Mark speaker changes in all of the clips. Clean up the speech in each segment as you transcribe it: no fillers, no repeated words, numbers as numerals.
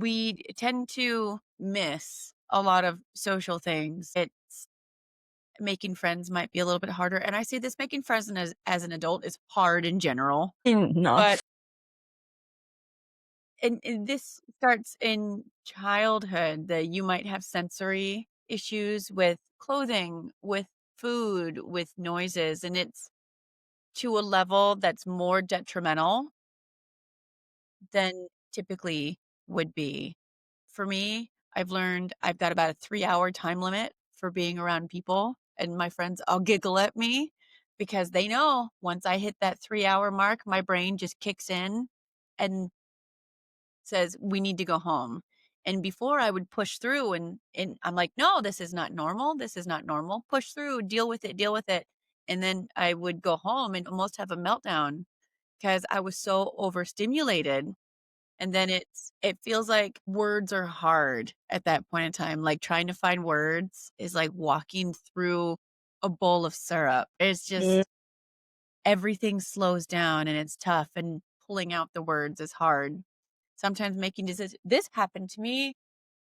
Speaker 1: we tend to miss a lot of social things. It's making friends might be a little bit harder. And I say this making friends as an adult is hard in general. But
Speaker 2: Enough.
Speaker 1: and this starts in childhood that you might have sensory issues with clothing, with food, with noises, and it's to a level that's more detrimental than typically would be. For me, I've learned I've got about a 3-hour time limit for being around people, and my friends all giggle at me because they know once I hit that 3-hour mark, my brain just kicks in and says, "We need to go home." And before I would push through and I'm like, "No, this is not normal. This is not normal. Push through, deal with it, deal with it." And then I would go home and almost have a meltdown because I was so overstimulated. And then it feels like words are hard at that point in time. Like trying to find words is like walking through a bowl of syrup. It's
Speaker 2: Mm.
Speaker 1: just everything slows down and it's tough and pulling out the words is hard. Sometimes making decisions. This happened to me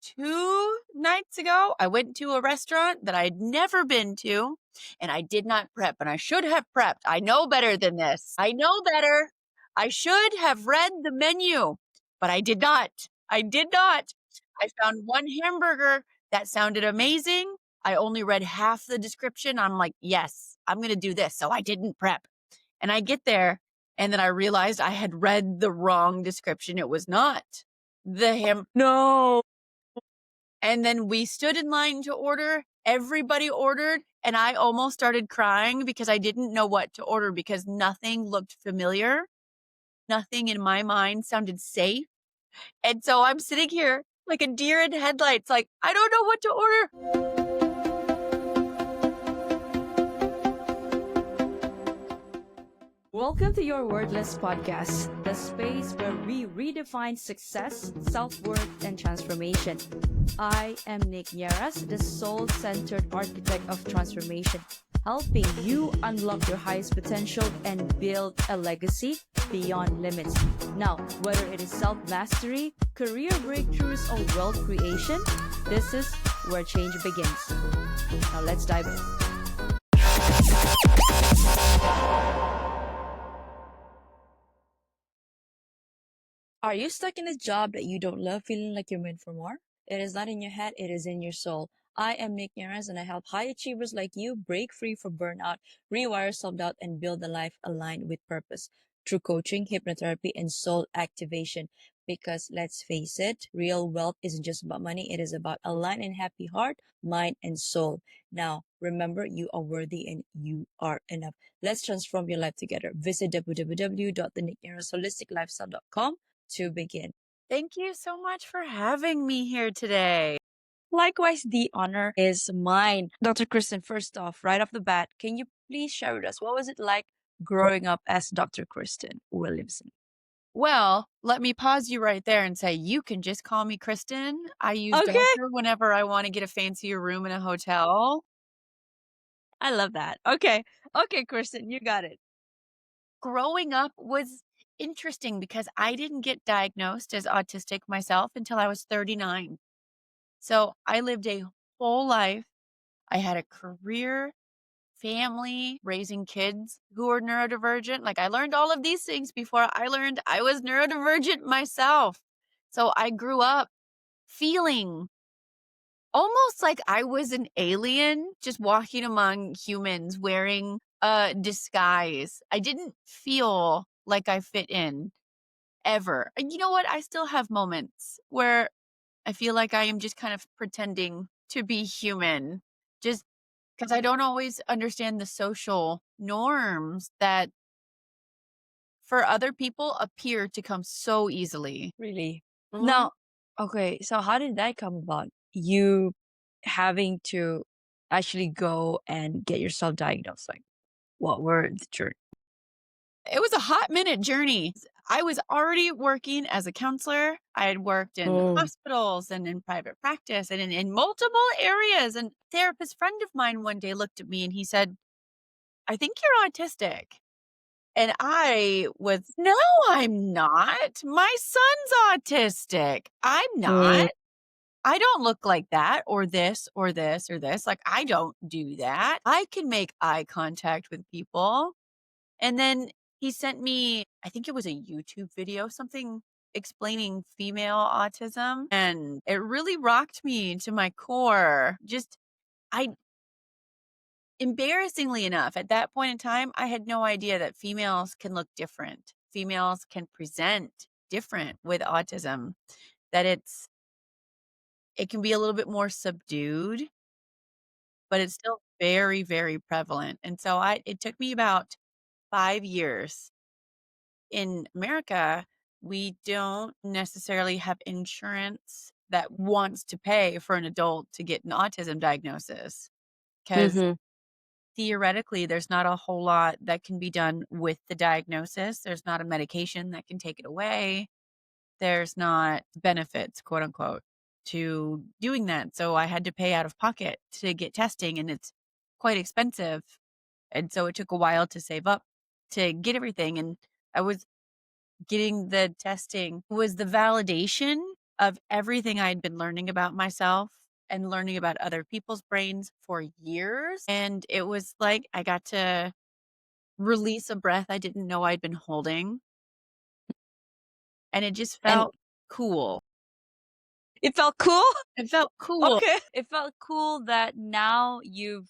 Speaker 1: 2 nights ago. I went to a restaurant that I had never been to, and I did not prep, and I should have prepped. I know better than this. I know better. I should have read the menu, but I did not. I did not. I found one hamburger that sounded amazing. I only read half the description. I'm like, "Yes, I'm gonna do this." So I didn't prep. And I get there, and then I realized I had read the wrong description. It was not the
Speaker 2: No.
Speaker 1: and then we stood in line to order. Everybody ordered, and I almost started crying because I didn't know what to order because nothing looked familiar. Nothing in my mind sounded safe. And so I'm sitting here like a deer in headlights, like, I don't know what to order.
Speaker 2: Welcome to Your Wordless Podcast, the space where we redefine success, self-worth, and transformation. I am Nick Nieras, the soul-centered architect of transformation, helping you unlock your highest potential and build a legacy beyond limits. Now, whether it is self-mastery, career breakthroughs, or wealth creation, this is where change begins. Now, let's dive in. Are you stuck in a job that you don't love, feeling like you're meant for more? It is not in your head, it is in your soul. I am Nick Nieras, and I help high achievers like you break free from burnout, rewire self-doubt, and build a life aligned with purpose through coaching, hypnotherapy, and soul activation. Because let's face it, real wealth isn't just about money, it is about aligned and happy heart, mind, and soul. Now, remember, you are worthy and you are enough. Let's transform your life together. Visit www.thenicknierasholisticlifestyle.com to begin.
Speaker 1: Thank you so much for having me here today.
Speaker 2: Likewise, the honor is mine. Dr. Kristen, first off, right off the bat, can you please share with us what was it like growing up as Dr. Kristen Williamson?
Speaker 1: Well, let me pause you right there and say, you can just call me Kristen. I use
Speaker 2: Okay.
Speaker 1: doctor whenever I want to get a fancier room in a hotel.
Speaker 2: I love that. Okay. Okay, Kristen, you got it.
Speaker 1: Growing up was interesting because I didn't get diagnosed as autistic myself until I was 39. So I lived a whole life. I had a career, family, raising kids who were neurodivergent. Like I learned all of these things before I learned I was neurodivergent myself. So I grew up feeling almost like I was an alien just walking among humans wearing a disguise. I didn't feel like I fit in ever. And you know what? I still have moments where I feel like I am just kind of pretending to be human just because I don't always understand the social norms that for other people appear to come so easily.
Speaker 2: Really?
Speaker 1: Mhm.
Speaker 2: Now, okay, so how did that come about? You having to actually go and get yourself diagnosed? Like, what were the journey?
Speaker 1: It was a hot minute journey. I was already working as a counselor. I had worked in hospitals and in private practice and in multiple areas. And a therapist friend of mine one day looked at me and he said, I think you're autistic. And I was, no, I'm not. My son's autistic. I'm
Speaker 2: Mm.
Speaker 1: not. I don't look like that or this or this or this. Like, I don't do that. I can make eye contact with people. And then he sent me, I think it was a YouTube video, something explaining female autism. And it really rocked me to my core. Just, I, embarrassingly enough, at that point in time, I had no idea that females can look different. Females can present different with autism, that it can be a little bit more subdued, but it's still very, very prevalent. And so it took me about 5 years. In America, we don't necessarily have insurance that wants to pay for an adult to get an autism diagnosis, because
Speaker 2: Mm-hmm.
Speaker 1: theoretically, there's not a whole lot that can be done with the diagnosis. There's not a medication that can take it away. There's not benefits, quote unquote, to doing that. So I had to pay out of pocket to get testing, and it's quite expensive. And so it took a while to save up to get everything. And I was getting the testing was the validation of everything I'd been learning about myself and learning about other people's brains for years. And it was like I got to release a breath I didn't know I'd been holding. And it just
Speaker 2: And
Speaker 1: felt cool.
Speaker 2: it felt cool.
Speaker 1: It felt cool.
Speaker 2: Okay. It felt cool that now you've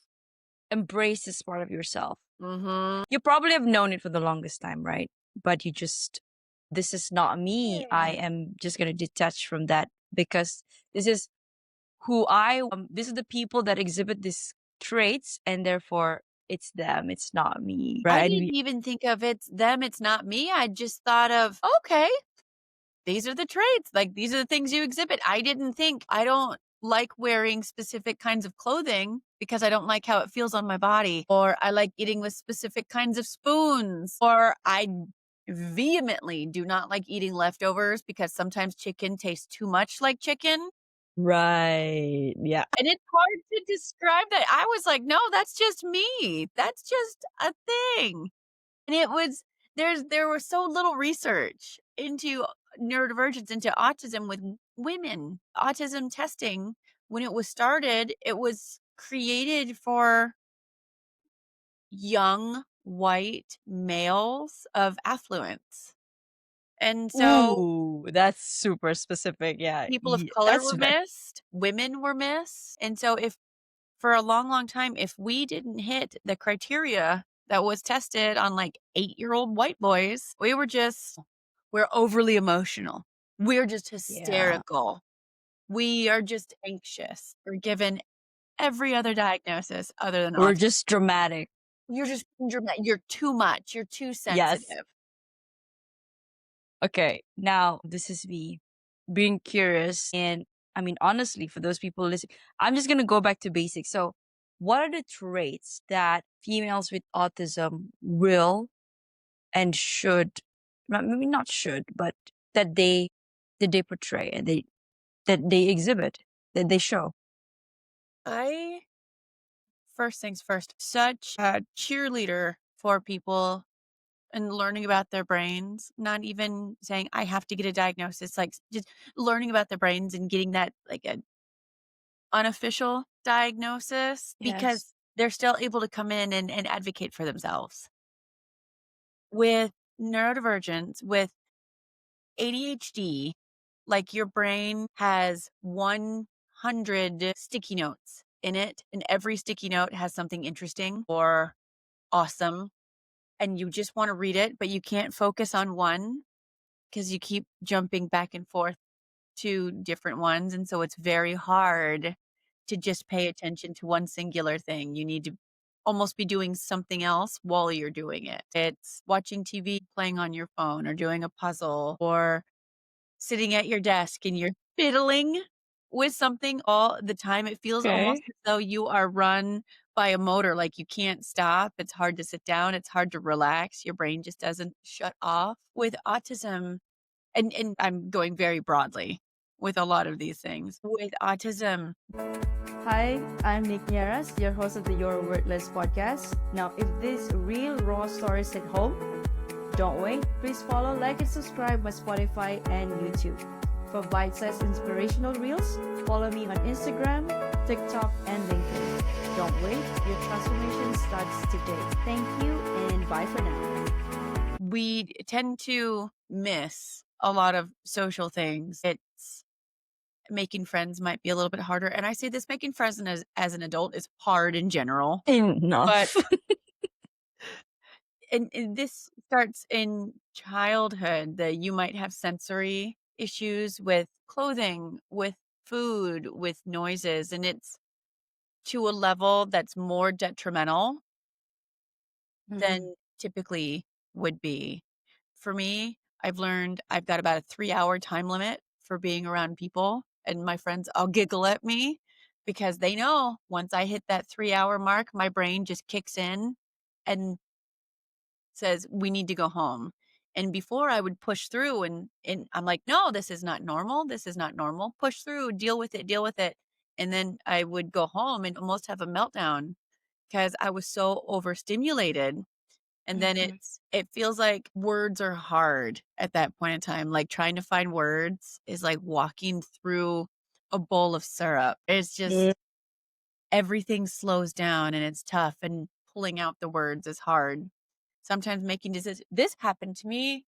Speaker 2: embraced this part of yourself.
Speaker 1: Mm-hmm.
Speaker 2: You probably have known it for the longest time, right? But you just, this is not me. I
Speaker 1: Yeah.
Speaker 2: am just going to detach from that because this is who this is the people that exhibit these traits, and therefore it's them, it's not me,
Speaker 1: I
Speaker 2: right?
Speaker 1: didn't even think of it's them, it's not me. I just thought of, okay, these are the traits. Like, these are the things you exhibit. I didn't think I don't like wearing specific kinds of clothing because I don't like how it feels on my body, or I like eating with specific kinds of spoons, or I vehemently do not like eating leftovers because sometimes chicken tastes too much like chicken.
Speaker 2: Right. Yeah.
Speaker 1: And it's hard to describe that. I was like, no, that's just me. That's just a thing. And it was there was so little research into neurodivergence, into autism with women. Autism testing, when it was started, it was created for young white males of affluence. And so
Speaker 2: Ooh, that's super specific. Yeah.
Speaker 1: people of color
Speaker 2: That's
Speaker 1: were
Speaker 2: very,
Speaker 1: missed, women were missed. And so if for a long, long time, if we didn't hit the criteria that was tested on like 8-year-old white boys, we're overly emotional. We're just
Speaker 2: yeah.
Speaker 1: hysterical. We are just anxious. We're given every other diagnosis other than
Speaker 2: We're
Speaker 1: autism.
Speaker 2: just dramatic.
Speaker 1: You're just dramatic. You're too much. You're too
Speaker 2: Yes.
Speaker 1: sensitive.
Speaker 2: Okay. Now, this is me being curious. And I mean, honestly, for those people listening, I'm just going to go back to basics. So, what are the traits that females with autism will and should, maybe not should, but that they portray and that they exhibit, that they show?
Speaker 1: I, first things first, such a cheerleader for people and learning about their brains, not even saying I have to get a diagnosis, like just learning about their brains and getting that like an unofficial diagnosis,
Speaker 2: Yes.
Speaker 1: because they're still able to come in and advocate for themselves. With neurodivergence, with ADHD, like your brain has 100 sticky notes in it, and every sticky note has something interesting or awesome, and you just want to read it, but you can't focus on one because you keep jumping back and forth to different ones. And so it's very hard to just pay attention to one singular thing. You need to almost be doing something else while you're doing it. It's watching TV, playing on your phone, or doing a puzzle, or sitting at your desk and you're fiddling with something all the time. It feels almost
Speaker 2: Okay.
Speaker 1: as though you are run by a motor, like you can't stop. It's hard to sit down. It's hard to relax. Your brain just doesn't shut off. With autism, and I'm going very broadly with a lot of these things. With autism,
Speaker 3: Hi, I'm Nick Nieras, your host of the Your Worthless podcast. Now, if these real raw stories hit home, Don't wait, please follow, like, and subscribe my Spotify and YouTube. For bite-sized inspirational reels, follow me on Instagram, TikTok, and LinkedIn. Don't wait, your transformation starts today. Thank you, and bye for now.
Speaker 1: We tend to miss a lot of social things. It's making friends might be a little bit harder. And I say this, making friends as an adult is hard in general.
Speaker 2: Enough.
Speaker 1: And this starts in childhood, that you might have sensory issues with clothing, with food, with noises, and it's to a level that's more detrimental than typically would be. For me, I've learned I've got about a 3-hour time limit for being around people, and my friends all giggle at me because they know once I hit that 3-hour mark, my brain just kicks in and says, "We need to go home." And before I would push through and I'm like, "No, this is not normal. This is not normal. Push through, deal with it, deal with it." And then I would go home and almost have a meltdown because I was so overstimulated. And then it feels like words are hard at that point in time. Like trying to find words is like walking through a bowl of syrup. It's just everything slows down and it's tough, and pulling out the words is hard. Sometimes making decisions. This happened to me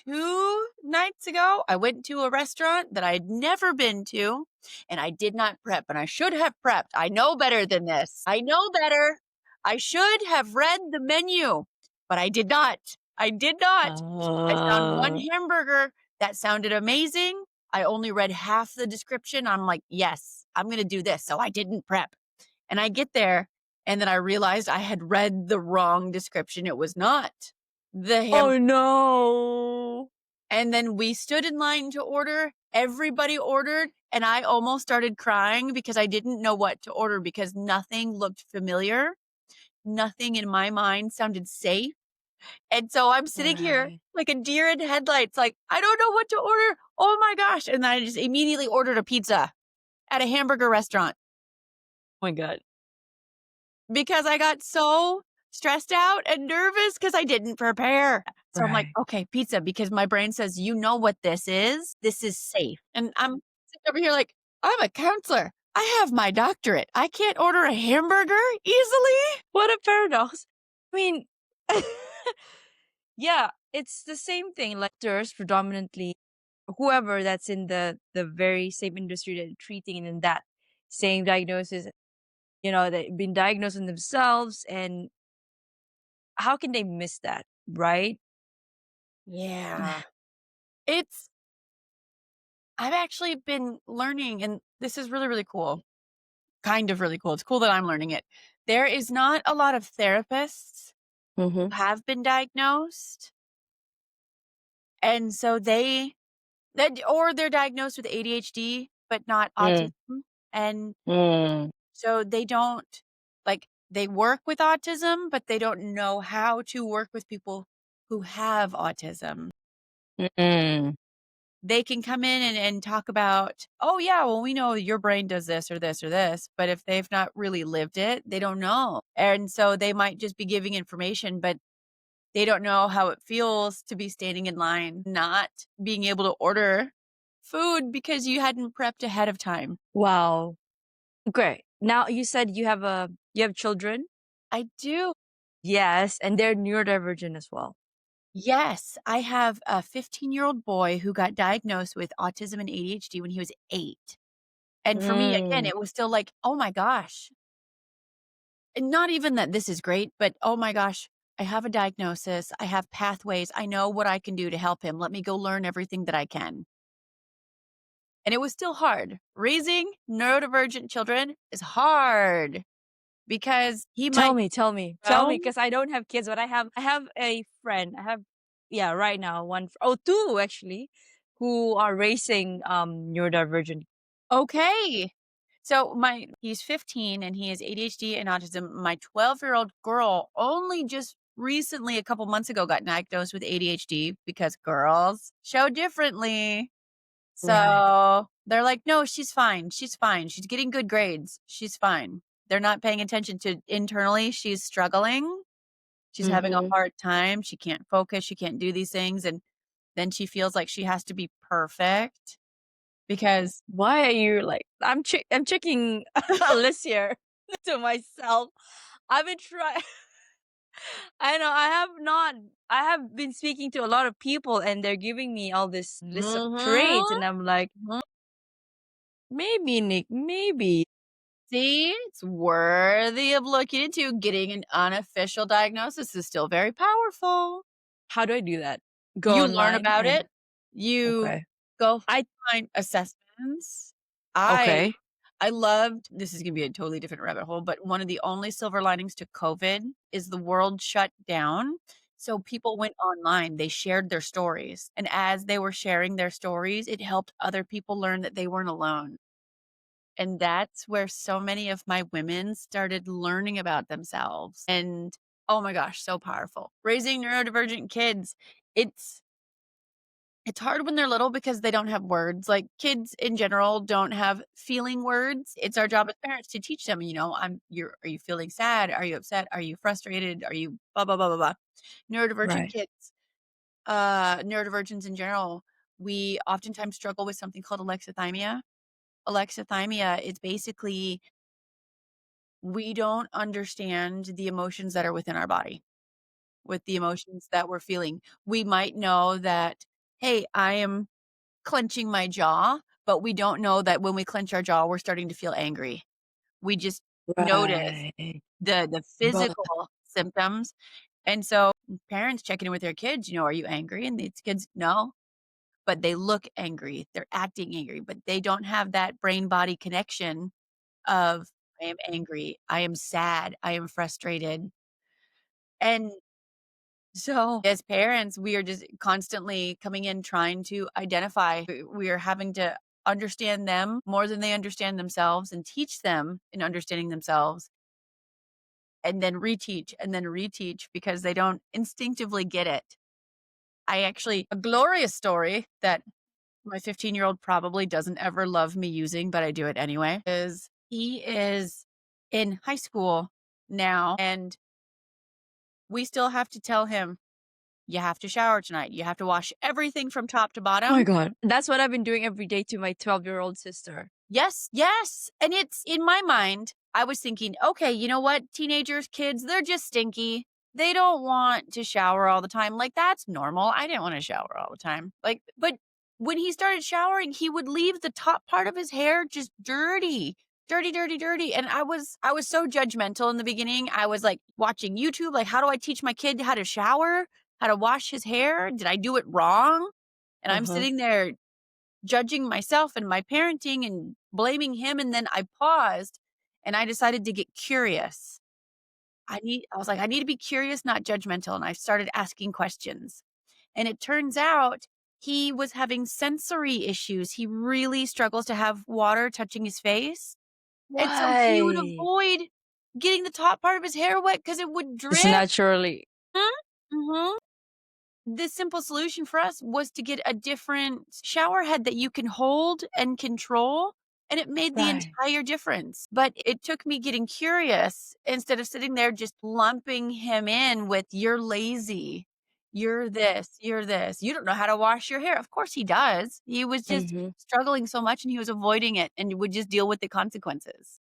Speaker 1: 2 nights ago. I went to a restaurant that I had never been to, and I did not prep, and I should have prepped. I know better than this. I know better. I should have read the menu, but I did not. I did not. I found one hamburger that sounded amazing. I only read half the description. I'm like, yes, I'm going to do this. So I didn't prep. And I get there, and then I realized I had read the wrong description. It was not the hamburger.
Speaker 2: Oh no.
Speaker 1: And then we stood in line to order. Everybody ordered, and I almost started crying because I didn't know what to order because nothing looked familiar. Nothing in my mind sounded safe. And so I'm sitting here
Speaker 2: Right.
Speaker 1: like a deer in headlights, like, I don't know what to order. Oh my gosh. And then I just immediately ordered a pizza at a hamburger restaurant
Speaker 2: Oh my God.
Speaker 1: because I got so stressed out and nervous because I didn't prepare. So I'm like,
Speaker 2: Right.
Speaker 1: okay, pizza, because my brain says, you know what this is? This is safe. And I'm sitting over here like, I'm a counselor. I have my doctorate. I can't order a hamburger easily.
Speaker 2: What a paradox. I mean, yeah, it's the same thing. Like there's predominantly whoever that's in the very same industry that treating and in that same diagnosis, they've been diagnosed in themselves, and how can they miss that, right?
Speaker 1: Yeah. It's, I've actually been learning, and this is really, really cool. Kind of really cool. It's cool that I'm learning it. There is not a lot of therapists who have been diagnosed. And so they're diagnosed with ADHD, but not autism. And so they don't, like, they work with autism, but they don't know how to work with people who have autism. They can come in and talk about, oh, yeah, well, we know your brain does this or this or this. But if they've not really lived it, they don't know. And so they might just be giving information, but they don't know how it feels to be standing in line, not being able to order food because you hadn't prepped ahead of time.
Speaker 2: Wow. Great. Now you said you have children?
Speaker 1: I do.
Speaker 2: Yes, and they're neurodivergent as well.
Speaker 1: Yes, I have a 15-year-old boy who got diagnosed with autism and ADHD when he was 8. And for me, again, it was still like, oh my gosh. And not even that this is great, but oh my gosh, I have a diagnosis. I have pathways. I know what I can do to help him. Let me go learn everything that I can. And it was still hard. Raising neurodivergent children is hard because he
Speaker 2: Tell
Speaker 1: might,
Speaker 2: me, tell me,
Speaker 1: well,
Speaker 2: because I don't have kids, but I have a friend. Yeah, right now two actually, who are raising neurodivergent.
Speaker 1: okay. So he's 15 and he has ADHD and autism. My 12-year-old girl only just recently, a couple months ago, got diagnosed with ADHD because girls show differently.
Speaker 2: Right.
Speaker 1: So they're like, no, she's fine. She's fine. She's getting good grades. She's fine. They're not paying attention to internally. She's struggling. She's having a
Speaker 2: Mhm.
Speaker 1: hard time. She can't focus. She can't do these things. And then she feels like she has to be perfect because
Speaker 2: Why are you like I'm checking a list here to myself. I've been trying. I know I have been speaking to a lot of people and they're giving me all this list of traits
Speaker 1: Mhm,
Speaker 2: and I'm like,
Speaker 1: mhm.
Speaker 2: maybe Nick, maybe.
Speaker 1: See, it's worthy of looking into. Getting an unofficial diagnosis is still very powerful.
Speaker 2: How do I do that? Go
Speaker 1: You learn
Speaker 2: online
Speaker 1: about
Speaker 2: and
Speaker 1: it. You
Speaker 2: okay.
Speaker 1: go
Speaker 2: I
Speaker 1: find assessments. I
Speaker 2: okay.
Speaker 1: I loved this is gonna be a totally different rabbit hole, but one of the only silver linings to COVID is the world shut down. So people went online, they shared their stories. And as they were sharing their stories, it helped other people learn that they weren't alone. And that's where so many of my women started learning about themselves. And oh my gosh, so powerful. Raising neurodivergent kids, it's it's hard when they're little because they don't have words. Like kids in general don't have feeling words. It's our job as parents to teach them, are you feeling sad? Are you upset? Are you frustrated? Are you blah blah blah blah blah. Neurodivergent
Speaker 2: Right.
Speaker 1: kids, neurodivergents in general, we oftentimes struggle with something called alexithymia. Alexithymia is basically we don't understand the emotions that are within our body, with the emotions that we're feeling. We might know that, hey, I am clenching my jaw, but we don't know that when we clench our jaw, we're starting to feel angry. We just notice
Speaker 2: Right.
Speaker 1: the
Speaker 2: But
Speaker 1: physical symptoms. And so parents checking in with their kids, are you angry? And these kids, no, but they look angry. They're acting angry, but they don't have that brain body connection of I am angry, I am sad, I am frustrated. And so as parents, we are just constantly coming in trying to identify. We are having to understand them more than they understand themselves and teach them in understanding themselves and then reteach because they don't instinctively get it. A glorious story that my 15-year-old probably doesn't ever love me using, but I do it anyway, is he is in high school now and we still have to tell him, you have to shower tonight. You have to wash everything from top to
Speaker 2: oh my
Speaker 1: bottom.
Speaker 2: god. That's what I've been doing every day to my 12-year-old sister.
Speaker 1: Yes, yes. And it's in my mind, I was thinking, okay, you know what? Teenagers, kids, they're just stinky. They don't want to shower all the time. Like, that's normal. I didn't want to shower all the time. Like, but when he started showering, he would leave the top part of his hair just dirty, dirty, dirty, dirty. And I was so judgmental in the beginning. I was like watching YouTube, like, how do I teach my kid how to shower, how to wash his hair? Did I do it wrong? And I'm
Speaker 2: Uh-huh.
Speaker 1: sitting there judging myself and my parenting and blaming him. And then I paused and I decided to get curious. I was like, I need to be curious, not judgmental. And I started asking questions. And it turns out he was having sensory issues. He really struggles to have water touching his face. And so he would
Speaker 2: Why?
Speaker 1: avoid getting the top part of his hair wet because it would
Speaker 2: Just
Speaker 1: drip.
Speaker 2: naturally.
Speaker 1: Mhm. The simple solution for us was to get a different shower head that you can hold and control, and it made the
Speaker 2: Right.
Speaker 1: entire difference. But it took me getting curious instead of sitting there just lumping him in with, "You're lazy. You're this. You're this. You don't know how to wash your hair." Of course he does. He was just
Speaker 2: Mhm.
Speaker 1: struggling so much and he was avoiding it and would just deal with the consequences.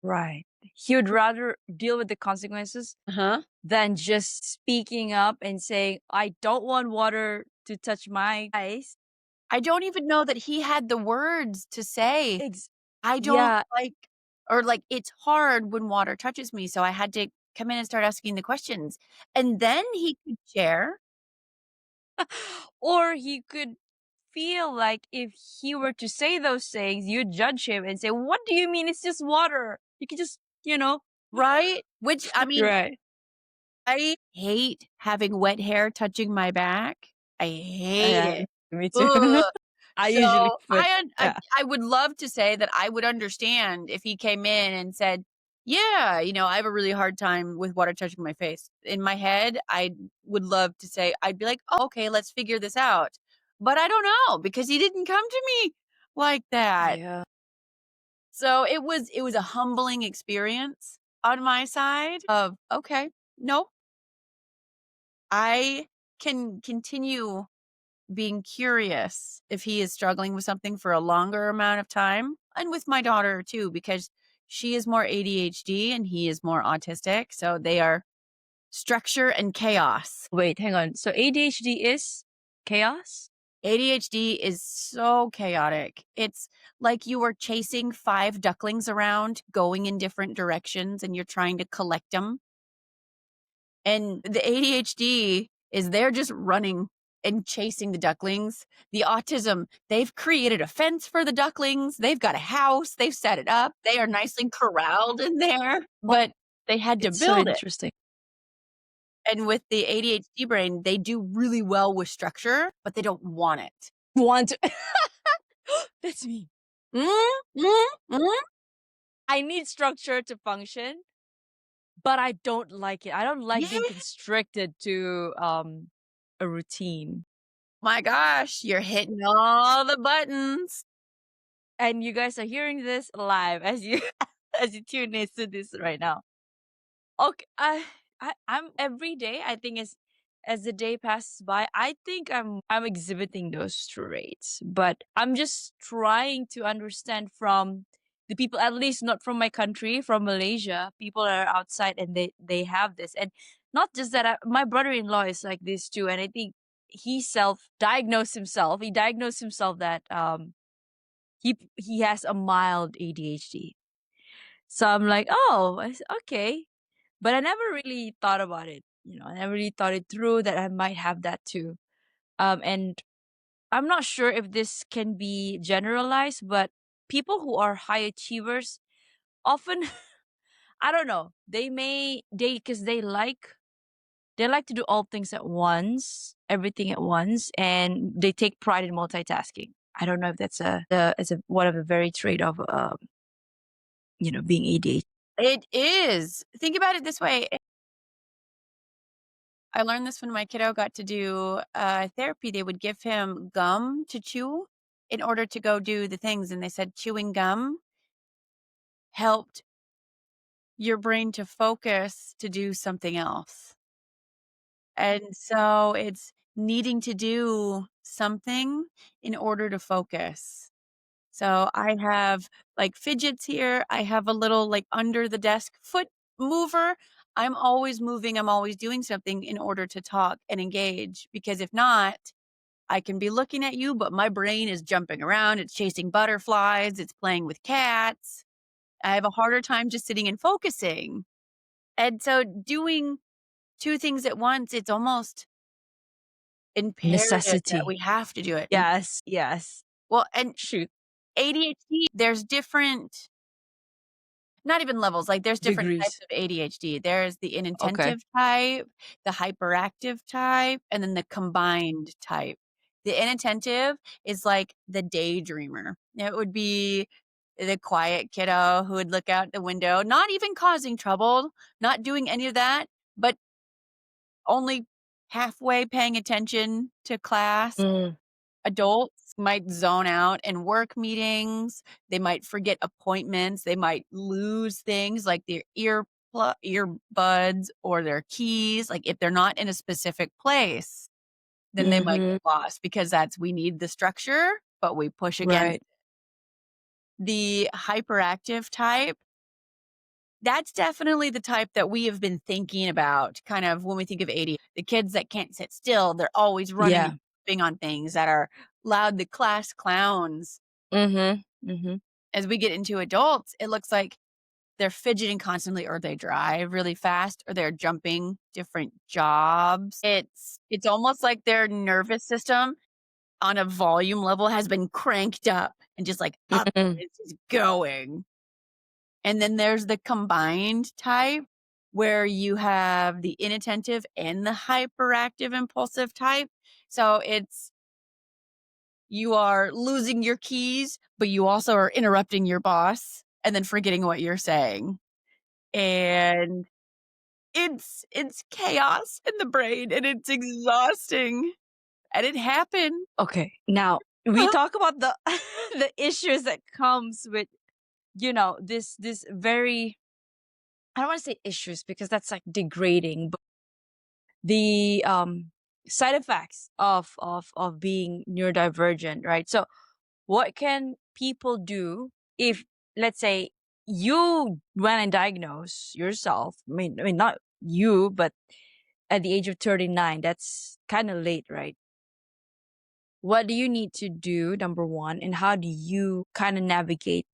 Speaker 2: Right. He would rather deal with the consequences
Speaker 1: Uh-huh.
Speaker 2: than just speaking up and saying, "I don't want water to touch my eyes."
Speaker 1: I don't even know that he had the words to say
Speaker 2: Ex
Speaker 1: I don't
Speaker 2: yeah.
Speaker 1: like or like, it's hard when water touches me, so I had to come in and start asking the questions, and then he could share.
Speaker 2: Or he could feel like if he were to say those things, you'd judge him and say, "What do you mean it's just water? You can just, you know."
Speaker 1: Right? Which, I mean,
Speaker 2: Right.
Speaker 1: I hate having wet hair touching my back. I hate
Speaker 2: Yeah,
Speaker 1: it.
Speaker 2: me too.
Speaker 1: Ugh.
Speaker 2: I usually
Speaker 1: So,
Speaker 2: put yeah.
Speaker 1: I would love to say that I would understand if he came in and said, "Yeah, I have a really hard time with water touching my face." In my head, I would love to say I'd be like, "Oh, okay, let's figure this out." But I don't know because he didn't come to me like that.
Speaker 2: Yeah.
Speaker 1: So, it was a humbling experience on my side of, "Okay, nope, I can continue being curious if he is struggling with something for a longer amount of time, and with my daughter too, because she is more ADHD and he is more autistic. So they are structure and chaos.
Speaker 2: Wait, hang on. So ADHD is chaos?
Speaker 1: ADHD is so chaotic. It's like you are chasing 5 ducklings around, going in different directions, and you're trying to collect them. And the ADHD is they're just running and chasing the ducklings. The autism, they've created a fence for the ducklings. They've got a house. They've set it up. They are nicely corralled in there,
Speaker 2: Wow,
Speaker 1: but they had to
Speaker 2: it's so
Speaker 1: build it.
Speaker 2: interesting.
Speaker 1: And with the ADHD brain, they do really well with structure, but they don't want it.
Speaker 2: Want to That's me.
Speaker 1: Mm, mm, mm.
Speaker 2: I need structure to function, but I don't like it. I don't like being
Speaker 1: Yeah.
Speaker 2: constricted to a routine.
Speaker 1: My gosh, you're hitting all the buttons.
Speaker 2: And you guys are hearing this live as you as you tune into this right now. Okay, I'm every day. I think as the day passes by, I think I'm exhibiting those traits, but I'm just trying to understand from the people, at least not from my country, from Malaysia. People are outside and they have this, and not just that. My brother-in-law is like this too, and I think he self-diagnosed himself. He diagnosed himself that he has a mild ADHD. So I'm like, oh, okay. But I never really thought about it. I never really thought it through that I might have that too. And I'm not sure if this can be generalized, but people who are high achievers often, I don't know, because they like to do all things at once, everything at once, and they take pride in multitasking. I don't know if that's one of the very trait of being ADHD.
Speaker 1: It is. Think about it this way. I learned this when my kiddo got to do therapy. They would give him gum to chew in order to go do the things. And they said chewing gum helped your brain to focus to do something else. And so it's needing to do something in order to focus. So I have like fidgets here. I have a little like under the desk foot mover. I'm always moving. I'm always doing something in order to talk and engage, because if not, I can be looking at you, but my brain is jumping around. It's chasing butterflies. It's playing with cats. I have a harder time just sitting and focusing. And so doing 2 things at once, it's almost imperative that we
Speaker 2: Necessity.
Speaker 1: have to do it.
Speaker 2: Yes, yes.
Speaker 1: Well, and
Speaker 2: Shoot.
Speaker 1: ADHD, there's different, not even levels, like there's different
Speaker 2: Degrees.
Speaker 1: types of ADHD. There's the
Speaker 2: Okay.
Speaker 1: inattentive type, the hyperactive type, and then the combined type. The inattentive is like the daydreamer. It would be the quiet kiddo who would look out the window, not even causing trouble, not doing any of that, but only halfway paying attention to class.
Speaker 2: Mm.
Speaker 1: Adults might zone out in work meetings. They might forget appointments. They might lose things like their earbuds or their keys. Like if they're not in a specific place, then they might
Speaker 2: Mm-hmm.
Speaker 1: get lost, because we need the structure, but we push against
Speaker 2: Right.
Speaker 1: the hyperactive type. That's definitely the type that we have been thinking about kind of when we think of ADHD. The kids that can't sit still, they're always running
Speaker 2: Yeah.
Speaker 1: and jumping on things, that are loud, the class clowns.
Speaker 2: Mm-hmm. Mm-hmm.
Speaker 1: As we get into adults, it looks like they're fidgeting constantly, or they drive really fast, or they're jumping different jobs. It's almost like their nervous system on a volume level has been cranked up and just like up,
Speaker 2: Mm-hmm.
Speaker 1: it's just going. And then there's the combined type, where you have the inattentive and the hyperactive impulsive type. So you are losing your keys, but you also are interrupting your boss and then forgetting what you're saying. And it's chaos in the brain, and it's exhausting. And it happened.
Speaker 2: Okay. Now we talk about the the issues that comes with this very, I don't want to say issues because that's like degrading, but the side effects of being neurodivergent, right? So what can people do if, let's say, you went and diagnose yourself? I mean, not you, but at the age of 39, that's kind of late, right? What do you need to do, number one, and how do you kind of navigate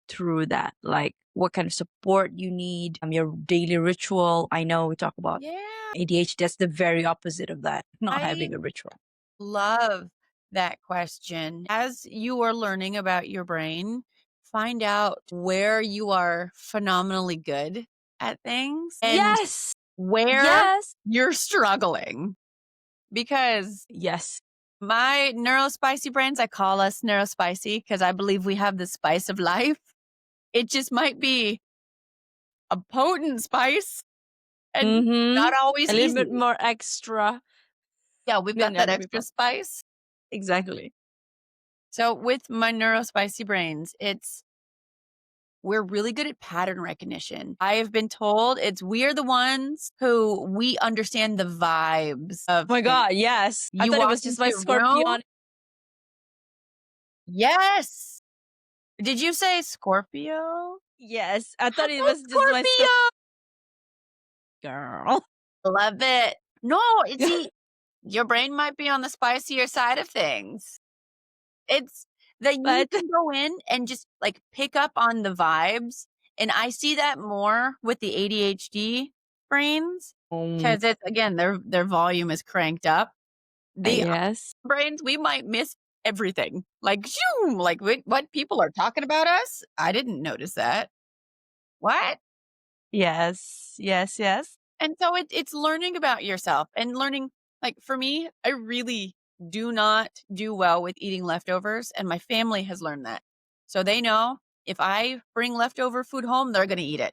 Speaker 2: through that? Like, what kind of support you need, your daily ritual. I know we talk about
Speaker 1: Yeah.
Speaker 2: ADHD, that's the very opposite of that, not
Speaker 1: I
Speaker 2: having a ritual.
Speaker 1: love that question. As you are learning about your brain, find out where you are phenomenally good at things and
Speaker 2: Yes.
Speaker 1: where
Speaker 2: Yes.
Speaker 1: you're struggling. Because
Speaker 2: Yes.
Speaker 1: my neurospicy brains, I call us neurospicy because I believe we have the spice of life. It just might be a potent spice and
Speaker 2: Mm-hmm.
Speaker 1: not always
Speaker 2: A little bit
Speaker 1: easy.
Speaker 2: more extra
Speaker 1: Yeah, we've got
Speaker 2: than
Speaker 1: that
Speaker 2: other
Speaker 1: extra
Speaker 2: people.
Speaker 1: spice.
Speaker 2: Exactly.
Speaker 1: So with my neurospicy brains, we're really good at pattern recognition. I have been told we are the ones who we understand the vibes of
Speaker 2: Oh my
Speaker 1: things.
Speaker 2: God, yes. I
Speaker 1: You
Speaker 2: thought it
Speaker 1: walk
Speaker 2: was just
Speaker 1: into
Speaker 2: my
Speaker 1: a room.
Speaker 2: Scorpion.
Speaker 1: Yes. Did you say Scorpio?
Speaker 2: Yes. I thought it
Speaker 1: Oh,
Speaker 2: was just my
Speaker 1: Scorpio.
Speaker 2: girl.
Speaker 1: Love it. No, see, your brain might be on the spicier side of things. It's that you
Speaker 2: But
Speaker 1: can go in and just like pick up on the vibes. And I see that more with the ADHD brains because it's again their volume is cranked up. The other
Speaker 2: yes.
Speaker 1: brains, we might miss everything. Like, shoo, like what people are talking about us. I didn't notice that. What?
Speaker 2: Yes. Yes. Yes.
Speaker 1: And so it's learning about yourself and learning, like for me, I really do not do well with eating leftovers, and my family has learned that. So they know if I bring leftover food home, they're going to eat it.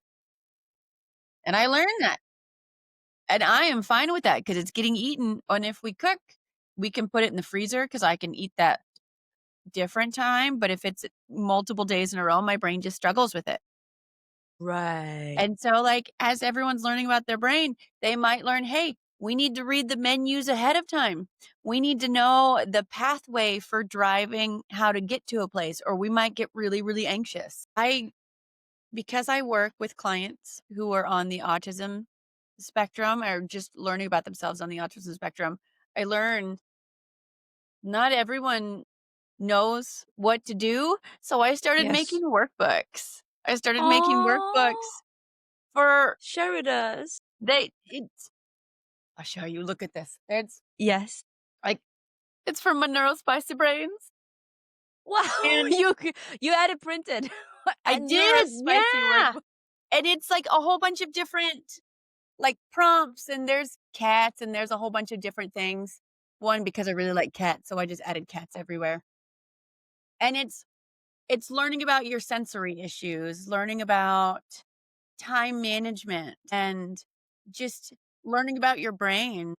Speaker 1: And I learned that. And I am fine with that because it's getting eaten. And if we cook, we can put it in the freezer because I can eat that different time. But if it's multiple days in a row, my brain just struggles with it.
Speaker 2: Right.
Speaker 1: And so, like, as everyone's learning about their brain, they might learn, hey, we need to read the menus ahead of time. We need to know the pathway for driving, how to get to a place, or we might get really, really anxious. Because I work with clients who are on the autism spectrum or just learning about themselves on the autism spectrum, I learned not everyone knows what to do. So I started
Speaker 2: Yes.
Speaker 1: making workbooks. I started making
Speaker 2: Oh,
Speaker 1: workbooks for
Speaker 2: share with us.
Speaker 1: it's I'll show you. Look at this. It's
Speaker 2: Yes.
Speaker 1: like it's from my neurospicy brains.
Speaker 2: Wow,
Speaker 1: And
Speaker 2: you had it printed.
Speaker 1: I
Speaker 2: A
Speaker 1: did,
Speaker 2: neurospicy
Speaker 1: yeah.
Speaker 2: workbook.
Speaker 1: And it's like a whole bunch of different like prompts, and there's cats and there's a whole bunch of different things. One, because I really like cats, so I just added cats everywhere. And it's learning about your sensory issues, learning about time management, and just learning about your brain.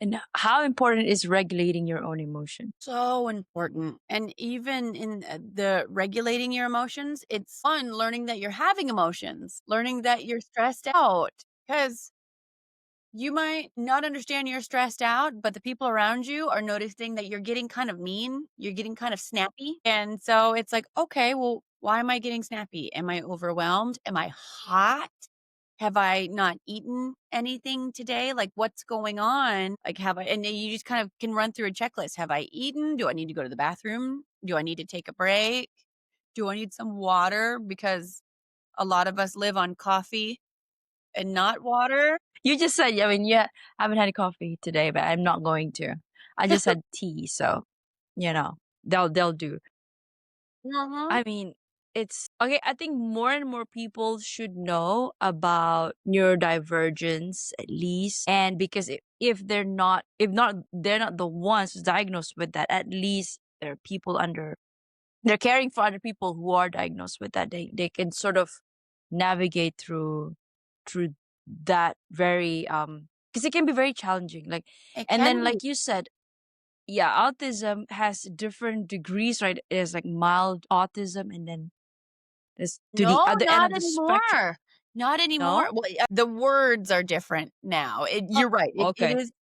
Speaker 2: And how important is regulating your own emotion?
Speaker 1: So important. And even in the regulating your emotions, it's fun learning that you're having emotions, learning that you're stressed out because you might not understand you're stressed out, but the people around you are noticing that you're getting kind of mean, you're getting kind of snappy. And so it's like, okay, well, why am I getting snappy? Am I overwhelmed? Am I hot? Have I not eaten anything today? Like, what's going on? Like, and then you just kind of can run through a checklist. Have I eaten? Do I need to go to the bathroom? Do I need to take a break? Do I need some water? Because a lot of us live on coffee and not water.
Speaker 2: You just said, I mean, yeah, I haven't had coffee today, but I'm not going to. I just had tea, so they'll do.
Speaker 1: Uh-huh.
Speaker 2: I mean, it's okay. I think more and more people should know about neurodivergence at least, and because if they're not, if not, they're not the ones diagnosed with that. At least there are people under, they're caring for other people who are diagnosed with that. They can sort of navigate through that very because it can be very challenging. Like,
Speaker 1: It
Speaker 2: and then
Speaker 1: can be.
Speaker 2: like you said, yeah, autism has different degrees, right? There's like mild autism, and then there's to the
Speaker 1: No,
Speaker 2: other end
Speaker 1: not
Speaker 2: of the spectrum.
Speaker 1: anymore. Not anymore.
Speaker 2: No?
Speaker 1: Well, the words are different now. You're right. It
Speaker 2: Okay.
Speaker 1: is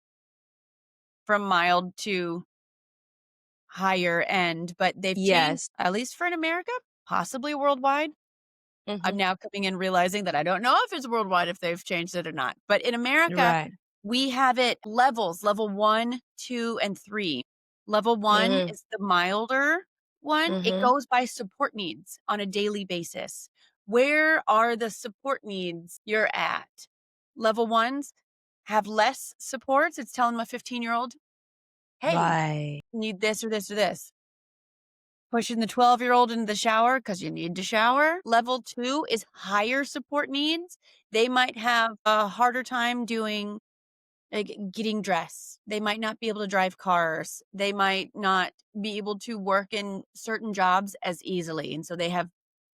Speaker 1: from mild to higher end, but they've changed,
Speaker 2: Yes.
Speaker 1: at least for in America, possibly worldwide. I'm
Speaker 2: Mm-hmm.
Speaker 1: now coming in realizing that I don't know if it's worldwide, if they've changed it or not. But in America,
Speaker 2: Right.
Speaker 1: we have it levels, level 1, 2, and 3. Level 1
Speaker 2: Mm-hmm.
Speaker 1: is the milder one. It
Speaker 2: Mm-hmm.
Speaker 1: goes by support needs on a daily basis. Where are the support needs you're at? Level 1s have less supports. It's telling my 15-year-old, hey,
Speaker 2: Right.
Speaker 1: need this or this or this. Pushing the 12-year-old into the shower because you need to shower. Level 2 is higher support needs. They might have a harder time doing, like, getting dressed. They might not be able to drive cars. They might not be able to work in certain jobs as easily. And so they have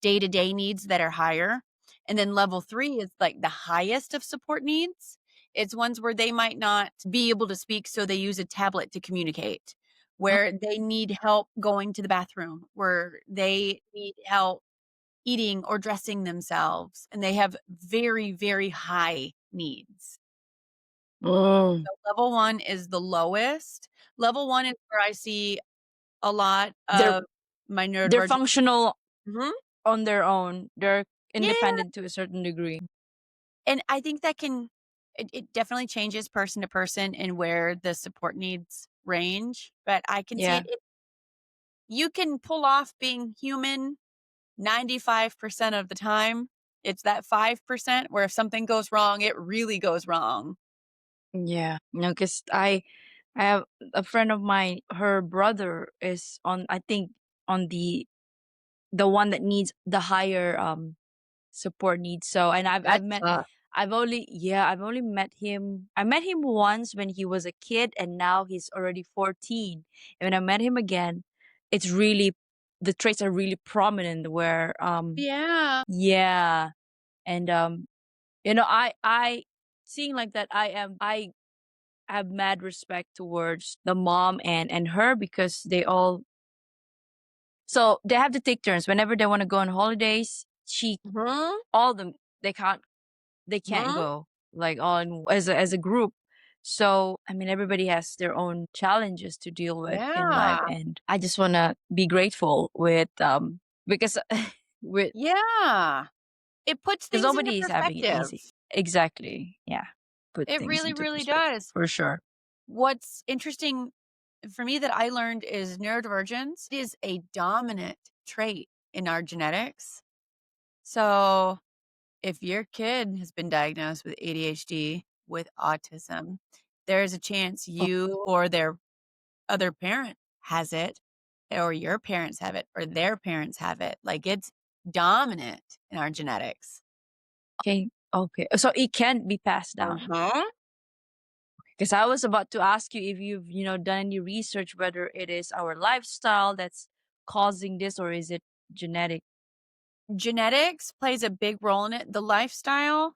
Speaker 1: day-to-day needs that are higher. And then level 3 is like the highest of support needs. It's ones where they might not be able to speak, so they use a tablet to communicate, where they need help going to the bathroom, where they need help eating or dressing themselves, and they have very, very high needs.
Speaker 2: Mm.
Speaker 1: So level 1 is the lowest. Level 1 is where I see a lot
Speaker 2: They're
Speaker 1: of my
Speaker 2: they're
Speaker 1: neurodivergent.
Speaker 2: functional
Speaker 1: Mhm.
Speaker 2: on their own. They're
Speaker 1: Yeah,
Speaker 2: independent to a certain degree.
Speaker 1: and I think that it definitely changes person to person and where the support needs range, but I can see
Speaker 2: Yeah.
Speaker 1: it. You can pull off being human 95% of the time. It's that 5% where if something goes wrong, it really goes wrong.
Speaker 2: Yeah. No, because I have a friend of mine, her brother is on, I think, on the one that needs the higher support needs. So, and
Speaker 1: That's tough.
Speaker 2: I've only met him. I met him once when he was a kid, and now he's already 14. And when I met him again, it's really, the traits are really prominent where
Speaker 1: Yeah.
Speaker 2: yeah. And I seeing like that, I have mad respect towards the mom and her, because they all, so they have to take turns whenever they want to go on holidays. She
Speaker 1: Mhm.
Speaker 2: All of them, they can't
Speaker 1: Mhm.
Speaker 2: go like all in, as a group. So I mean, everybody has their own challenges to deal with in life,
Speaker 1: Yeah.
Speaker 2: and I just want to be grateful with because with
Speaker 1: Yeah. It puts
Speaker 2: because
Speaker 1: things into
Speaker 2: nobody is having it
Speaker 1: perspective.
Speaker 2: easy. Exactly. Yeah. Put
Speaker 1: It
Speaker 2: things
Speaker 1: really,
Speaker 2: into
Speaker 1: really
Speaker 2: perspective
Speaker 1: does.
Speaker 2: for sure.
Speaker 1: What's interesting for me that I learned is neurodivergence is a dominant trait in our genetics. So if your kid has been diagnosed with ADHD, with autism, there's a chance
Speaker 2: Oh,
Speaker 1: you or their other parent has it, or your parents have it, or their parents have it. Like, it's dominant in our genetics.
Speaker 2: okay. Okay. So it can be passed down.
Speaker 1: Uh-huh.
Speaker 2: Because I was about to ask you if you've, done any research whether it is our lifestyle that's causing this, or is it genetic?
Speaker 1: Genetics plays a big role in it. The lifestyle,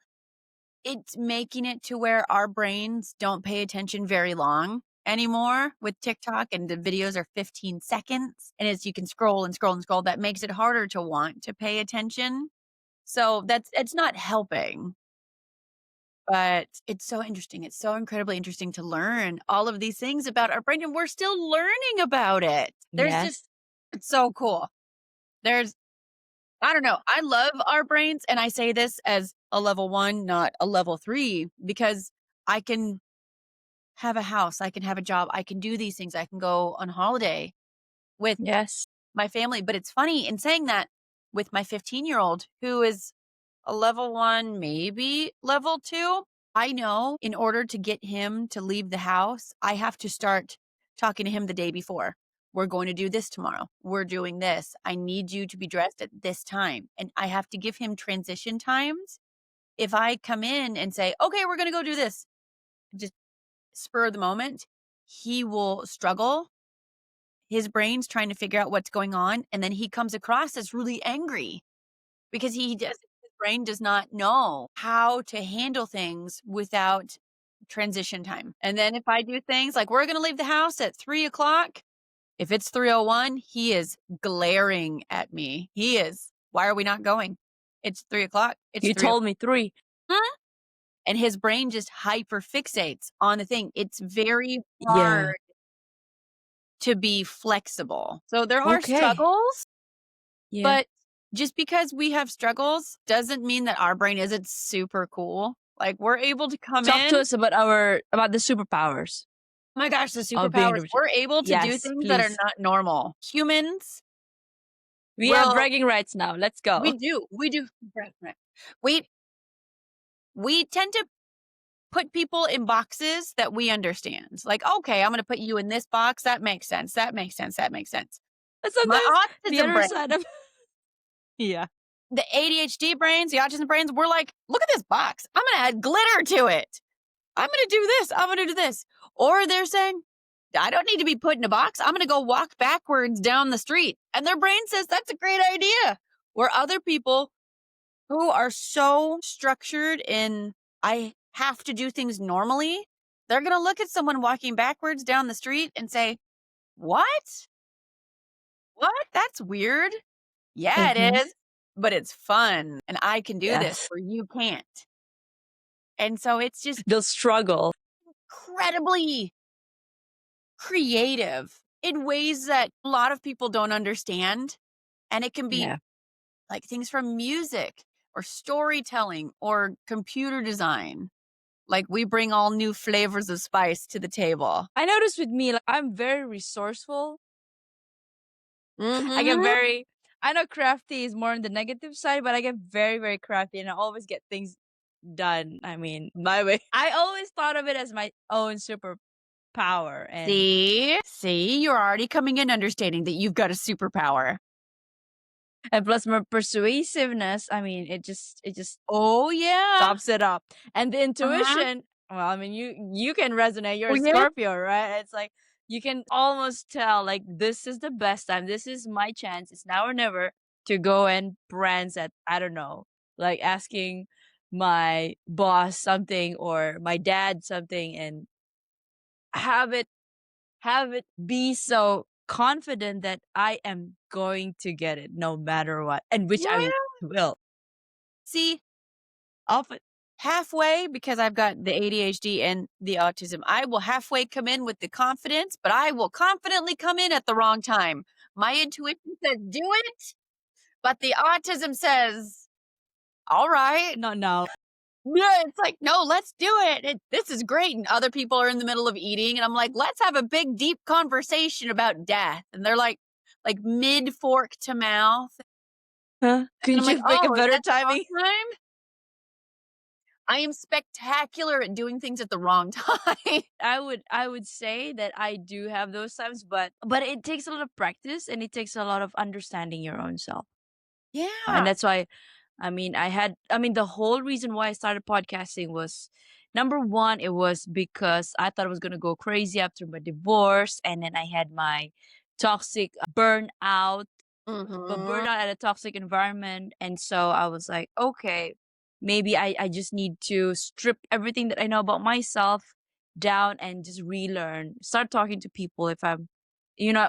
Speaker 1: it's making it to where our brains don't pay attention very long anymore with TikTok, and the videos are 15 seconds. And as you can scroll and scroll and scroll, that makes it harder to want to pay attention. So it's not helping, but it's so interesting. It's so incredibly interesting to learn all of these things about our brain, and we're still learning about it.
Speaker 2: Yes.
Speaker 1: It's so cool. There's I don't know. I love our brains, and I say this as a level 1, not a level 3, because I can have a house, I can have a job, I can do these things, I can go on holiday with
Speaker 2: Yes.
Speaker 1: my family. But it's funny in saying that, with my 15-year-old who is a level 1, maybe level 2, I know in order to get him to leave the house, I have to start talking to him the day before. We're going to do this tomorrow. We're doing this. I need you to be dressed at this time. And I have to give him transition times. If I come in and say, okay, we're going to go do this, just spur of the moment, he will struggle. His brain's trying to figure out what's going on. And then he comes across as really angry because his brain does not know how to handle things without transition time. And then if I do things like, we're going to leave the house at 3 o'clock, if it's 3:01, he is glaring at me. He is, why are we not going? It's 3 o'clock. It's
Speaker 2: You
Speaker 1: 3
Speaker 2: told me 3.
Speaker 1: o'clock. And his brain just hyper fixates on the thing. It's very
Speaker 2: Yeah.
Speaker 1: hard to be flexible. So there are
Speaker 2: Okay.
Speaker 1: struggles,
Speaker 2: Yeah.
Speaker 1: but just because we have struggles doesn't mean that our brain isn't super cool. Like we're able to come
Speaker 2: Talk
Speaker 1: in.
Speaker 2: to us about the superpowers
Speaker 1: Oh my gosh, the
Speaker 2: of being
Speaker 1: superpowers.
Speaker 2: neurodivergent.
Speaker 1: We're able to do
Speaker 2: Yes,
Speaker 1: things that are
Speaker 2: please.
Speaker 1: not normal. Humans
Speaker 2: We have
Speaker 1: will
Speaker 2: bragging rights now. Let's go.
Speaker 1: we do right. We we tend to put people in boxes that we understand. Like, okay, I'm gonna put you in this box. That makes sense. That makes sense. That makes sense.
Speaker 2: But
Speaker 1: My
Speaker 2: sometimes the
Speaker 1: autism
Speaker 2: other
Speaker 1: brain,
Speaker 2: side of yeah.
Speaker 1: the ADHD brains, the autism brains, we're like, look at this box. I'm gonna add glitter to it. I'm gonna do this. I'm gonna do this. Or they're saying, I don't need to be put in a box. I'm gonna go walk backwards down the street. And their brain says that's a great idea. Where other people who are so structured in, I have to do things normally, they're gonna look at someone walking backwards down the street and say, what? What? That's weird. Yeah, it
Speaker 2: Mhm.
Speaker 1: is, but it's fun. And I can do this
Speaker 2: Yes.
Speaker 1: where you can't. And so it's just
Speaker 2: They'll struggle.
Speaker 1: incredibly creative in ways that a lot of people don't understand. And it can be
Speaker 2: Yeah.
Speaker 1: like things from music or storytelling or computer design. Like we bring all new flavors of spice to the table.
Speaker 2: I noticed with me, like, I'm very resourceful. I get
Speaker 1: Mm-hmm.
Speaker 2: very I know crafty is more on the negative side, but I get very, very crafty and I always get things done. I mean, my way. I always thought of it as my own superpower and
Speaker 1: See, you're already coming in understanding that you've got a superpower.
Speaker 2: plus my persuasiveness, I mean, it just
Speaker 1: Oh yeah.
Speaker 2: tops it up. And the
Speaker 1: Uh-huh.
Speaker 2: intuition, well, I mean, you can resonate. You're
Speaker 1: Oh
Speaker 2: a
Speaker 1: yeah.
Speaker 2: Scorpio, right? It's like you can almost tell, like, this is the best time. This is my chance. It's now or never to go and brands at, I don't know, like asking my boss something or my dad something and have it have it be so confident that I am going to get it no matter what, and which
Speaker 1: Yeah.
Speaker 2: I will.
Speaker 1: See,
Speaker 2: Often.
Speaker 1: halfway, because I've got the ADHD and the autism, I will halfway come in with the confidence, but I will confidently come in at the wrong time. My intuition says do it, but the autism says, all right.
Speaker 2: Not now.
Speaker 1: Yeah, it's like, no, let's do it. This is great. And other people are in the middle of eating. And I'm like, let's have a big, deep conversation about death. And they're like mid fork to mouth.
Speaker 2: Huh?
Speaker 1: And
Speaker 2: Couldn't
Speaker 1: I'm like,
Speaker 2: you pick a
Speaker 1: oh, is
Speaker 2: better
Speaker 1: that the wrong
Speaker 2: timing?
Speaker 1: time? I am spectacular at doing things at the wrong time.
Speaker 2: I would say that I do have those times, but it takes a lot of practice and it takes a lot of understanding your own self. And
Speaker 1: Yeah.
Speaker 2: that's why I mean the whole reason why I started podcasting was number one, it was because I thought I was gonna go crazy after my divorce and then I had my toxic burnout but
Speaker 1: Mm-hmm.
Speaker 2: burnout at a toxic environment. And so I was like, okay, maybe I just need to strip everything that I know about myself down and just relearn, start talking to people if I'm,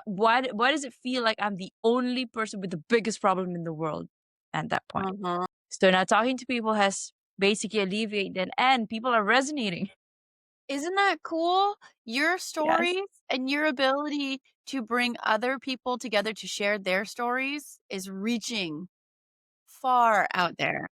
Speaker 2: why does it feel like I'm the only person with the biggest problem in the world at that point?
Speaker 1: Mm-hmm.
Speaker 2: So now talking to people has basically alleviated and people are resonating.
Speaker 1: Isn't that cool? Your
Speaker 2: Yes.
Speaker 1: stories and your ability to bring other people together to share their stories is reaching far out there.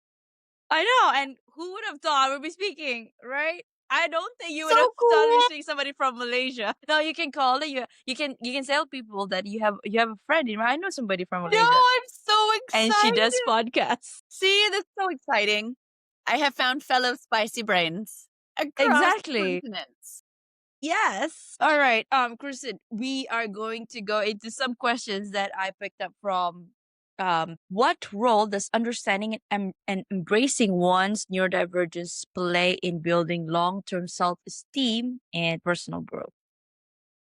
Speaker 2: I know, and who would have thought we'd be speaking, right? I don't think you would have
Speaker 1: So
Speaker 2: thought we'd
Speaker 1: cool.
Speaker 2: speak somebody from Malaysia. No, you can call it. You can tell people that you have a friend. I know somebody from
Speaker 1: No,
Speaker 2: Malaysia,
Speaker 1: I'm so
Speaker 2: and she
Speaker 1: excited.
Speaker 2: does podcasts.
Speaker 1: See, that's so exciting. I have found fellow spicy brains across
Speaker 2: Exactly.
Speaker 1: continents.
Speaker 2: Yes. All right. Kristen, we are going to go into some questions that I picked up from. What role does understanding and embracing one's neurodivergence play in building long-term self-esteem and personal growth?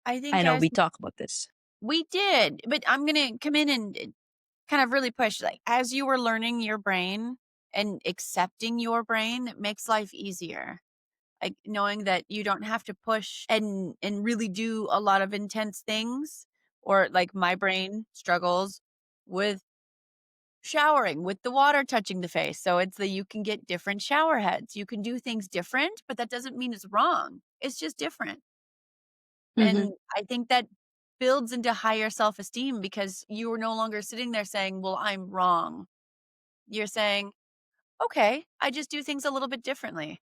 Speaker 1: I think
Speaker 2: I know
Speaker 1: as
Speaker 2: we talk about this.
Speaker 1: we did, but I'm going to come in and kind of really push, like, as you were learning your brain and accepting your brain, it makes life easier. Like knowing that you don't have to push and really do a lot of intense things, or like my brain struggles with showering with the water touching the face. So it's you can get different shower heads. You can do things different, but that doesn't mean it's wrong. It's just different.
Speaker 2: Mm-hmm.
Speaker 1: And I think that builds into higher self-esteem because you are no longer sitting there saying, well, I'm wrong. You're saying, okay, I just do things a little bit differently.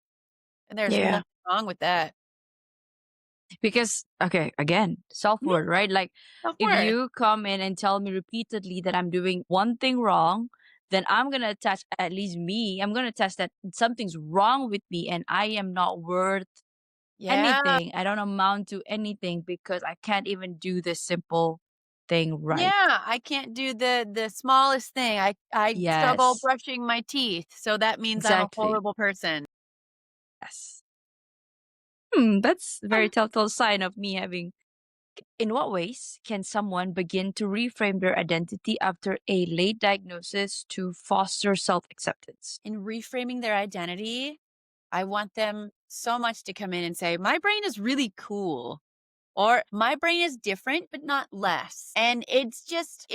Speaker 1: And there's
Speaker 2: Yeah.
Speaker 1: nothing wrong with that.
Speaker 2: Because, okay, again,
Speaker 1: Mhm.
Speaker 2: self-worth, right? Like, if
Speaker 1: Self-worth.
Speaker 2: you come in and tell me repeatedly that I'm doing one thing wrong, then I'm going to attach, at least me, I'm going to attach that something's wrong with me and I am not worth
Speaker 1: Yeah.
Speaker 2: anything. I don't amount to anything because I can't even do this simple thing right.
Speaker 1: Yeah, I can't do the smallest thing. I struggle
Speaker 2: Yes,
Speaker 1: brushing my teeth, so that means I'm a
Speaker 2: exactly.
Speaker 1: horrible person.
Speaker 2: Yes. That's a very telltale sign of me having. In what ways can someone begin to reframe their identity after a late diagnosis to foster self acceptance?
Speaker 1: In reframing their identity, I want them so much to come in and say, "My brain is really cool." Or my brain is different, but not less. And it's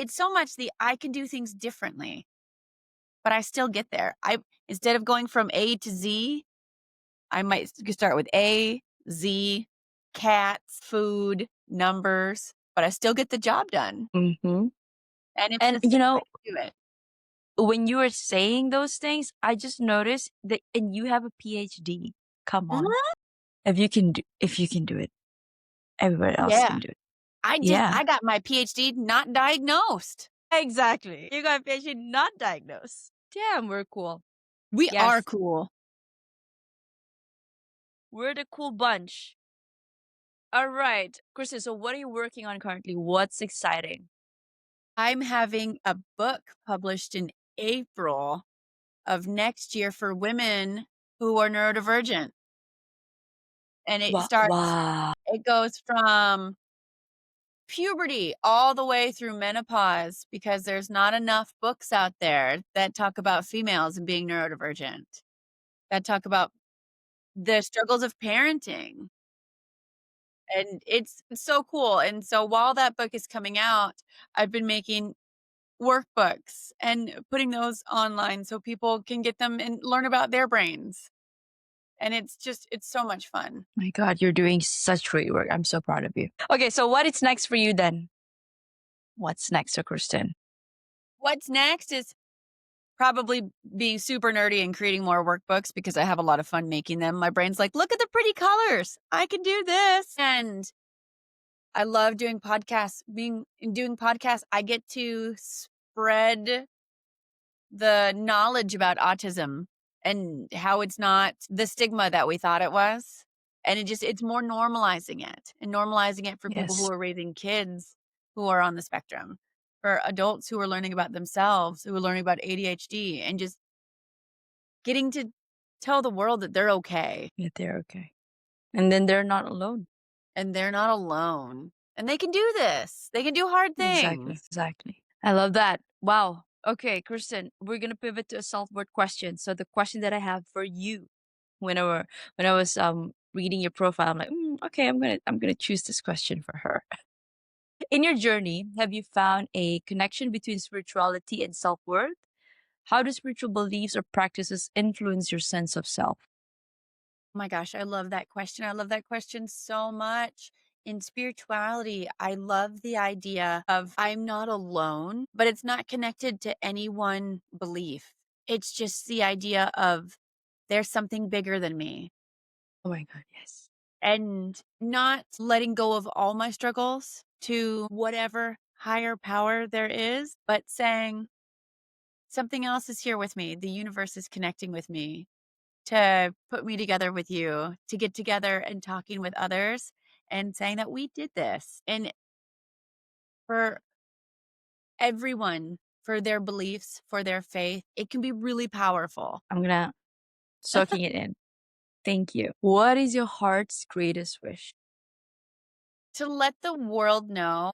Speaker 1: so much I can do things differently, but I still get there. Instead of going from A to Z, I might start with A, Z, cats, food, numbers, but I still get the job done.
Speaker 2: Hmm.
Speaker 1: And it's
Speaker 2: And,
Speaker 1: the same way to do it.
Speaker 2: when you were saying those things, I just noticed that, and you have a PhD. Come on.
Speaker 1: Mhm.
Speaker 2: If you can do it, everybody else
Speaker 1: Yeah.
Speaker 2: can do it. Yeah.
Speaker 1: I got my PhD not diagnosed.
Speaker 2: Exactly. You got a PhD not diagnosed. Damn, we're cool.
Speaker 1: We are
Speaker 2: Yes,
Speaker 1: cool.
Speaker 2: we're the cool bunch. All right. Kristen, so what are you working on currently? What's exciting?
Speaker 1: I'm having a book published in April of next year for women who are neurodivergent. And
Speaker 2: Wow.
Speaker 1: it goes from puberty all the way through menopause because there's not enough books out there that talk about females and being neurodivergent, that talk about the struggles of parenting. And it's so cool. And so while that book is coming out, I've been making workbooks and putting those online so people can get them and learn about their brains. And it's so much fun.
Speaker 2: My God, you're doing such great work. I'm so proud of you. Okay, so what is next for you then? What's next for Kristen?
Speaker 1: What's next is probably being super nerdy and creating more workbooks because I have a lot of fun making them. My brain's like, look at the pretty colors. I can do this. And I love doing podcasts. Doing podcasts, I get to spread the knowledge about autism and how it's not the stigma that we thought it was. And it's more normalizing it and normalizing it for people who
Speaker 2: Yes.
Speaker 1: are raising kids who are on the spectrum, for adults who are learning about themselves, who are learning about ADHD, and just getting to tell the world that they're okay
Speaker 2: Yeah, they're okay. And then they're not alone.
Speaker 1: and they're not alone and they can do this. They can do hard
Speaker 2: Exactly.
Speaker 1: things.
Speaker 2: Exactly. I love that. Wow. Okay, Kristen, we're gonna pivot to a self-worth question. So the question that I have for you when I were when I was reading your profile, I'm like, okay, I'm gonna choose this question for her. In your journey, have you found a connection between spirituality and self-worth? How do spiritual beliefs or practices influence your sense of self?
Speaker 1: Oh my gosh, I love that question. I love that question so much. In spirituality, I love the idea of I'm not alone, but it's not connected to any one belief. It's just the idea of there's something bigger than me
Speaker 2: Oh my God, yes.
Speaker 1: and not letting go of all my struggles to whatever higher power there is, but saying something else is here with me. The universe is connecting with me to put me together with you, to get together and talking with others and saying that we did this. And for everyone, for their beliefs, for their faith, it can be really powerful.
Speaker 2: I'm gonna soaking it in. Thank you. What is your heart's greatest wish?
Speaker 1: To let the world know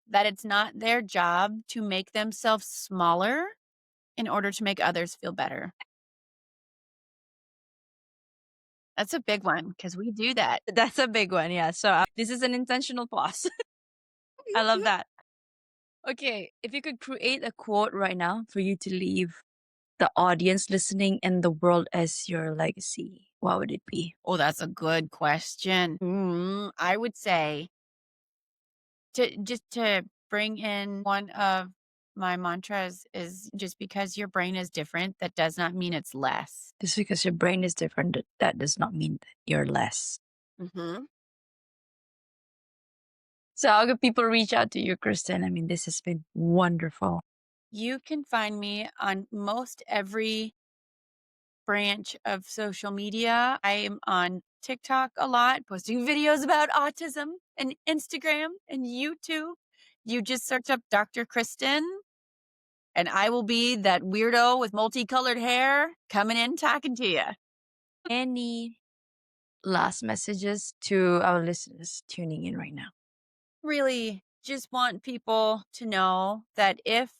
Speaker 1: that it's not their job to make themselves smaller in order to make others feel better. That's a big one because we do that.
Speaker 2: That's a big one, yeah. So this is an intentional pause. I love that. Okay, if you could create a quote right now for you to leave the audience listening and the world as your legacy, what would it be?
Speaker 1: Oh, that's a good question. I would say to bring in one of my mantras is just because your brain is different, that does not mean it's less.
Speaker 2: Just because your brain is different, that does not mean that you're less.
Speaker 1: Mm-hmm.
Speaker 2: So how can people reach out to you, Kristen? I mean, this has been wonderful.
Speaker 1: You can find me on most every branch of social media. I am on TikTok a lot, posting videos about autism, and Instagram and YouTube. You just search up Dr. Kristen, and I will be that weirdo with multicolored hair coming in talking to you.
Speaker 2: Any last messages to our listeners tuning in right now?
Speaker 1: Really just want people to know that if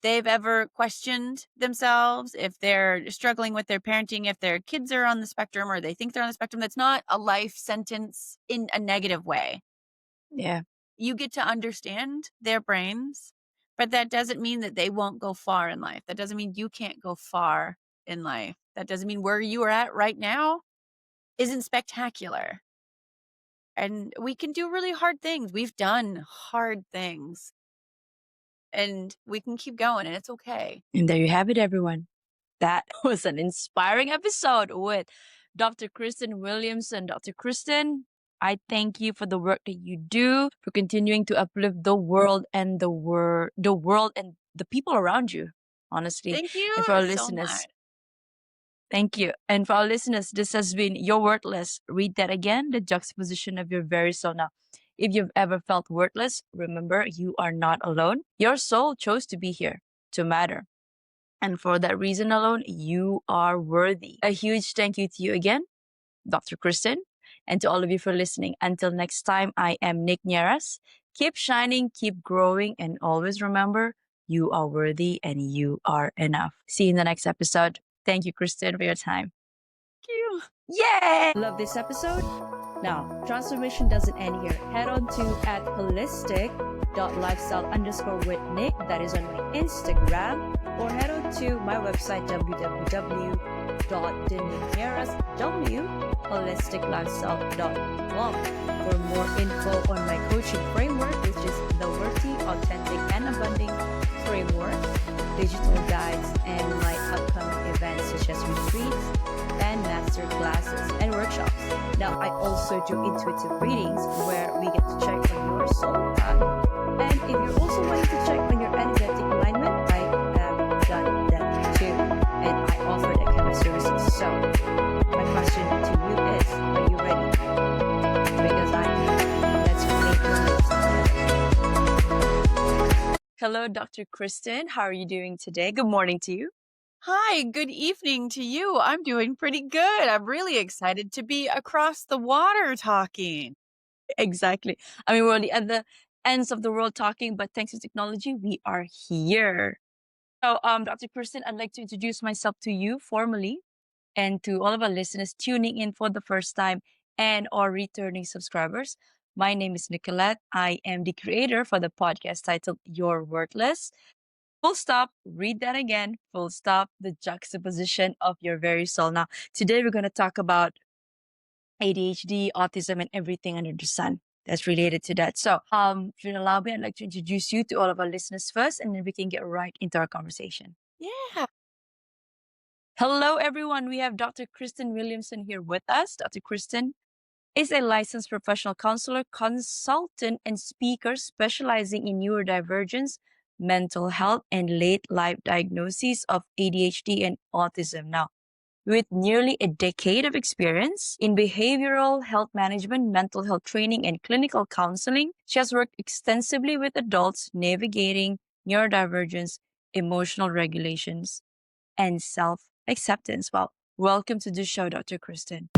Speaker 1: they've ever questioned themselves, if they're struggling with their parenting, if their kids are on the spectrum or they think they're on the spectrum, that's not a life sentence in a negative way.
Speaker 2: Yeah.
Speaker 1: You get to understand their brains, but that doesn't mean that they won't go far in life. That doesn't mean you can't go far in life. That doesn't mean where you are at right now isn't spectacular. And we can do really hard things. We've done hard things. And we can keep going, and it's okay.
Speaker 2: And there you have it, everyone. That was an inspiring episode with Dr. Kristen Williamson. Dr. Kristen, I thank you for the work that you do, for continuing to uplift the world and the world and the people around you, honestly.
Speaker 1: Thank you
Speaker 2: And for our
Speaker 1: so
Speaker 2: listeners,
Speaker 1: much.
Speaker 2: thank you. And for our listeners, this has been You're Worthless. Read that again, the juxtaposition of your very soul. Now, if you've ever felt worthless, remember you are not alone. Your soul chose to be here, to matter. And for that reason alone, you are worthy. A huge thank you to you again, Dr. Kristen, and to all of you for listening. Until next time, I am Nick Nieras. Keep shining, keep growing, and always remember you are worthy and you are enough. See you in the next episode. Thank you, Kristen, for your time.
Speaker 1: Thank you.
Speaker 2: Yay!
Speaker 3: Love this episode? Now, transformation doesn't end here. Head on to @holistic.lifestyle_with_Nick. That is on my Instagram. Or head on to my website, www.denikeraswholisticlifestyle.com for more info on my coaching framework, which is the Worthy, Authentic, and Abundant Framework, digital guides, and my upcoming events such as retreats and master classes and workshops. Now, I also do intuitive readings where we get to check on your soul path. And if you're also wanting to check on your energetic alignment, I have done that too. And I offer that kind of services. So, my question to you is, are you ready? Because I am. Let's make your list.
Speaker 2: Hello, Dr. Kristen. How are you doing today? Good morning to you.
Speaker 1: Hi, good evening to you. I'm doing pretty good. I'm really excited to be across the water talking.
Speaker 2: Exactly. I mean, we're at the ends of the world talking, but thanks to technology, we are here. So, Dr. Kristen, I'd like to introduce myself to you formally and to all of our listeners tuning in for the first time and or returning subscribers. My name is Nicolette. I am the creator for the podcast titled You're Worthless. Full stop, read that again, full stop, the juxtaposition of your very soul. Now, today we're going to talk about ADHD, autism, and everything under the sun that's related to that. So, if you allow me, I'd like to introduce you to all of our listeners first, and then we can get right into our conversation.
Speaker 1: Yeah.
Speaker 2: Hello, everyone. We have Dr. Kristen Williamson here with us. Dr. Kristen is a licensed professional counselor, consultant, and speaker specializing in neurodivergence, mental health, and late life diagnoses of ADHD and autism. Now, with nearly a decade of experience in behavioral health management, mental health training, and clinical counseling, she has worked extensively with adults navigating neurodivergence, emotional regulations, and self-acceptance. Well, welcome to the show, Dr. Kristen.